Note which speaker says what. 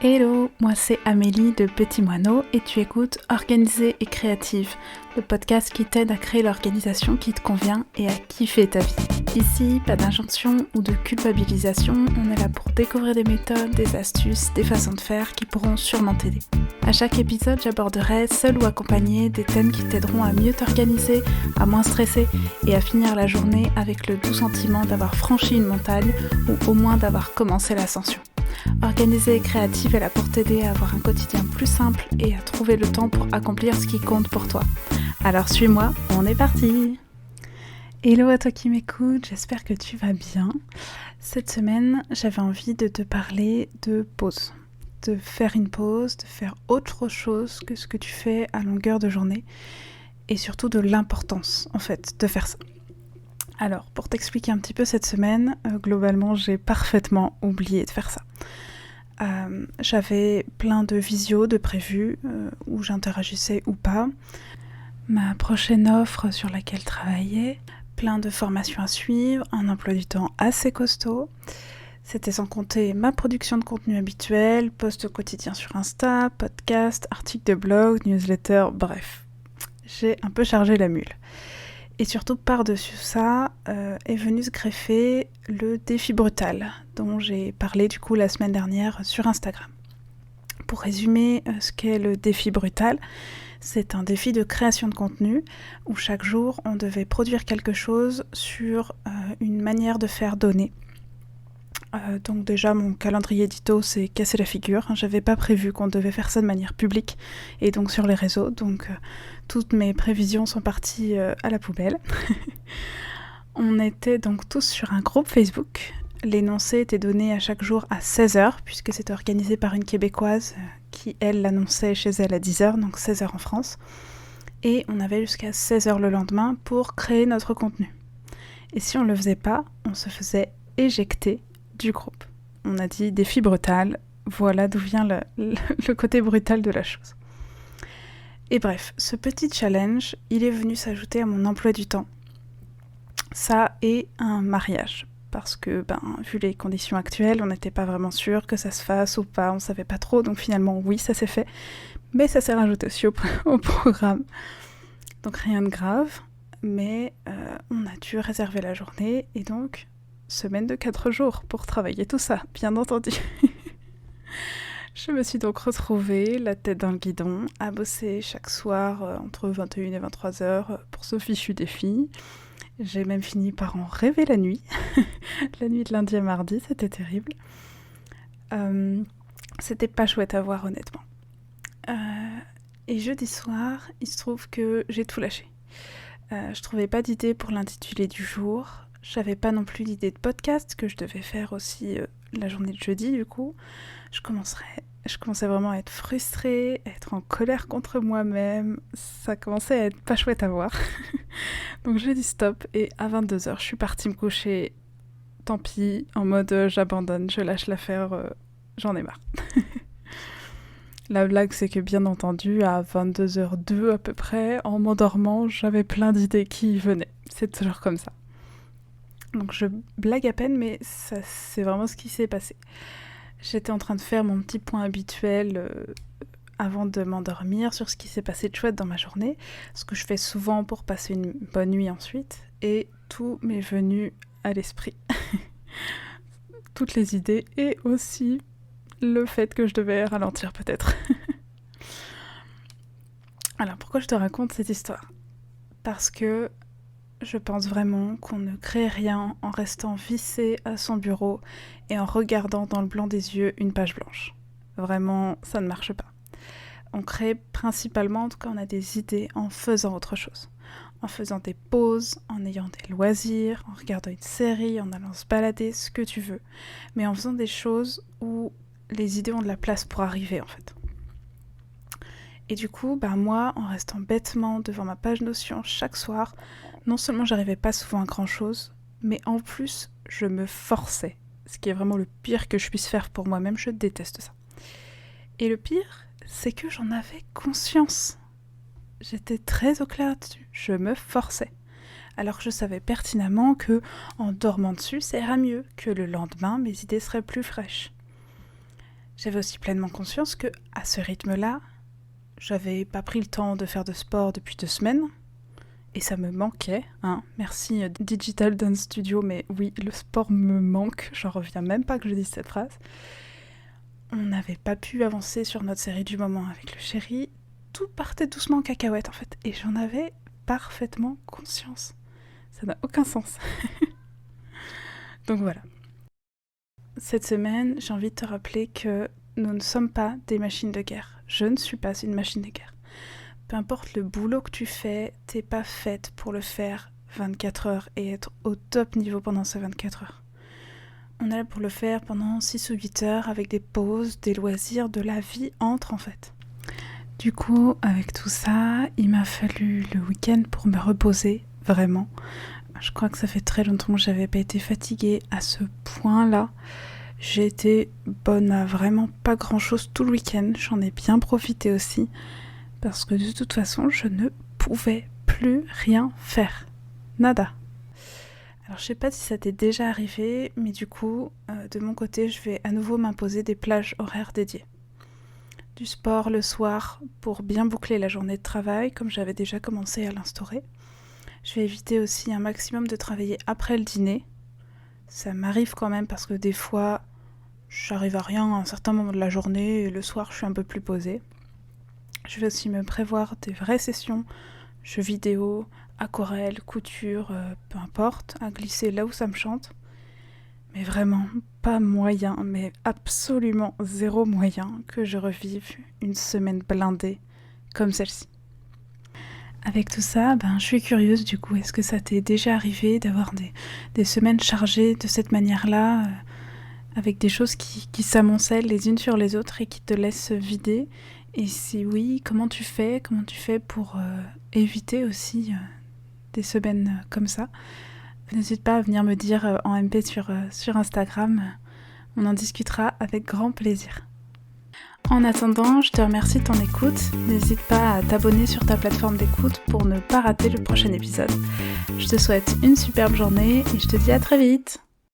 Speaker 1: Hello, moi c'est Amélie de Petit Moineau et tu écoutes Organisée et Créative, le podcast qui t'aide à créer l'organisation qui te convient et à kiffer ta vie. Ici, pas d'injonction ou de culpabilisation, on est là pour découvrir des méthodes, des astuces, des façons de faire qui pourront sûrement t'aider. À chaque épisode, j'aborderai, seul ou accompagné, des thèmes qui t'aideront à mieux t'organiser, à moins stresser et à finir la journée avec le doux sentiment d'avoir franchi une montagne ou au moins d'avoir commencé l'ascension. Organisée et créative est là pour t'aider à avoir un quotidien plus simple et à trouver le temps pour accomplir ce qui compte pour toi. Alors suis-moi, on est parti! Hello à toi qui m'écoute, j'espère que tu vas bien. Cette semaine, j'avais envie de te parler de pause. De faire une pause, de faire autre chose que ce que tu fais à longueur de journée. Et surtout de l'importance, en fait, de faire ça. Alors, pour t'expliquer un petit peu cette semaine, globalement, j'ai parfaitement oublié de faire ça. J'avais plein de visios de prévus où j'interagissais ou pas. Ma prochaine offre sur laquelle travailler, plein de formations à suivre, un emploi du temps assez costaud. C'était sans compter ma production de contenu habituel, posts quotidiens sur Insta, podcasts, articles de blog, newsletter, bref. J'ai un peu chargé la mule. Et surtout, par-dessus ça, est venu se greffer le défi brutal, dont j'ai parlé du coup la semaine dernière sur Instagram. Pour résumer ce qu'est le défi brutal, c'est un défi de création de contenu où chaque jour on devait produire quelque chose sur une manière de faire donnée. Donc déjà mon calendrier édito s'est cassé la figure, j'avais pas prévu qu'on devait faire ça de manière publique et donc sur les réseaux, donc toutes mes prévisions sont parties à la poubelle. On était donc tous sur un groupe Facebook, l'énoncé était donné à chaque jour à 16h puisque c'était organisé par une Québécoise qui elle l'annonçait chez elle à 10h, donc 16h en France, et on avait jusqu'à 16h le lendemain pour créer notre contenu. Et si on le faisait pas, on se faisait éjecter du groupe. On a dit défi brutal, voilà d'où vient le côté brutal de la chose. Et bref, ce petit challenge, il est venu s'ajouter à mon emploi du temps. Ça et un mariage, parce que vu les conditions actuelles, on n'était pas vraiment sûr que ça se fasse ou pas, on savait pas trop, donc finalement oui, ça s'est fait, mais ça s'est rajouté aussi au programme. Donc rien de grave, mais on a dû réserver la journée, et donc semaine de 4 jours pour travailler tout ça, bien entendu. Je me suis donc retrouvée, la tête dans le guidon, à bosser chaque soir entre 21 et 23 heures pour ce fichu défi. J'ai même fini par en rêver la nuit. La nuit de lundi à mardi, c'était terrible. C'était pas chouette à voir, honnêtement. Et jeudi soir, il se trouve que j'ai tout lâché. Je trouvais pas d'idée pour l'intitulé du jour. J'avais pas non plus d'idée de podcast que je devais faire aussi la journée de jeudi, du coup. Je commençais vraiment à être frustrée, à être en colère contre moi-même. Ça commençait à être pas chouette à voir. Donc j'ai dit stop et à 22h, je suis partie me coucher. Tant pis, en mode j'abandonne, je lâche l'affaire, j'en ai marre. La blague, c'est que bien entendu, à 22h02 à peu près, en m'endormant, j'avais plein d'idées qui venaient. C'est toujours comme ça. Donc je blague à peine, mais ça, c'est vraiment ce qui s'est passé. J'étais en train de faire mon petit point habituel avant de m'endormir sur ce qui s'est passé de chouette dans ma journée, ce que je fais souvent pour passer une bonne nuit ensuite, et tout m'est venu à l'esprit. Toutes les idées, et aussi le fait que je devais ralentir peut-être. Alors pourquoi je te raconte cette histoire ? Parce que je pense vraiment qu'on ne crée rien en restant vissé à son bureau et en regardant dans le blanc des yeux une page blanche. Vraiment, ça ne marche pas. On crée principalement, en tout cas on a des idées en faisant autre chose. En faisant des pauses, en ayant des loisirs, en regardant une série, en allant se balader, ce que tu veux. Mais en faisant des choses où les idées ont de la place pour arriver en fait. Et du coup, moi, en restant bêtement devant ma page Notion chaque soir, non seulement j'arrivais pas souvent à grand chose, mais en plus, je me forçais. Ce qui est vraiment le pire que je puisse faire pour moi-même, je déteste ça. Et le pire, c'est que j'en avais conscience. J'étais très au clair là-dessus, je me forçais. Alors que je savais pertinemment que, en dormant dessus, ça ira mieux, que le lendemain, mes idées seraient plus fraîches. J'avais aussi pleinement conscience que, à ce rythme-là, j'avais pas pris le temps de faire de sport depuis 2 semaines. Et ça me manquait, hein. Merci Digital Dance Studio, mais oui, le sport me manque. J'en reviens même pas que je dise cette phrase. On n'avait pas pu avancer sur notre série du moment avec le chéri. Tout partait doucement en cacahuète en fait. Et j'en avais parfaitement conscience. Ça n'a aucun sens. Donc voilà. Cette semaine, j'ai envie de te rappeler que nous ne sommes pas des machines de guerre. Je ne suis pas une machine de guerre. Peu importe le boulot que tu fais, t'es pas faite pour le faire 24 heures et être au top niveau pendant ces 24 heures. On est là pour le faire pendant 6 ou 8 heures avec des pauses, des loisirs, de la vie entre en fait. Du coup, avec tout ça, il m'a fallu le week-end pour me reposer, vraiment. Je crois que ça fait très longtemps que j'avais pas été fatiguée à ce point-là. J'ai été bonne à vraiment pas grand-chose tout le week-end, j'en ai bien profité aussi. Parce que de toute façon, je ne pouvais plus rien faire. Nada. Alors je sais pas si ça t'est déjà arrivé, mais du coup, de mon côté, je vais à nouveau m'imposer des plages horaires dédiées. Du sport le soir pour bien boucler la journée de travail, comme j'avais déjà commencé à l'instaurer. Je vais éviter aussi un maximum de travailler après le dîner. Ça m'arrive quand même parce que des fois, j'arrive à rien à un certain moment de la journée et le soir, je suis un peu plus posée. Je vais aussi me prévoir des vraies sessions, jeux vidéo, aquarelle, couture, peu importe, à glisser là où ça me chante. Mais vraiment, pas moyen, mais absolument zéro moyen que je revive une semaine blindée comme celle-ci. Avec tout ça, je suis curieuse du coup, est-ce que ça t'est déjà arrivé d'avoir des semaines chargées de cette manière-là, avec des choses qui s'amoncellent les unes sur les autres et qui te laissent vider ? Et si oui, comment tu fais pour éviter aussi des semaines comme ça ? N'hésite pas à venir me dire en MP sur Instagram, on en discutera avec grand plaisir. En attendant, je te remercie de ton écoute. N'hésite pas à t'abonner sur ta plateforme d'écoute pour ne pas rater le prochain épisode. Je te souhaite une superbe journée et je te dis à très vite.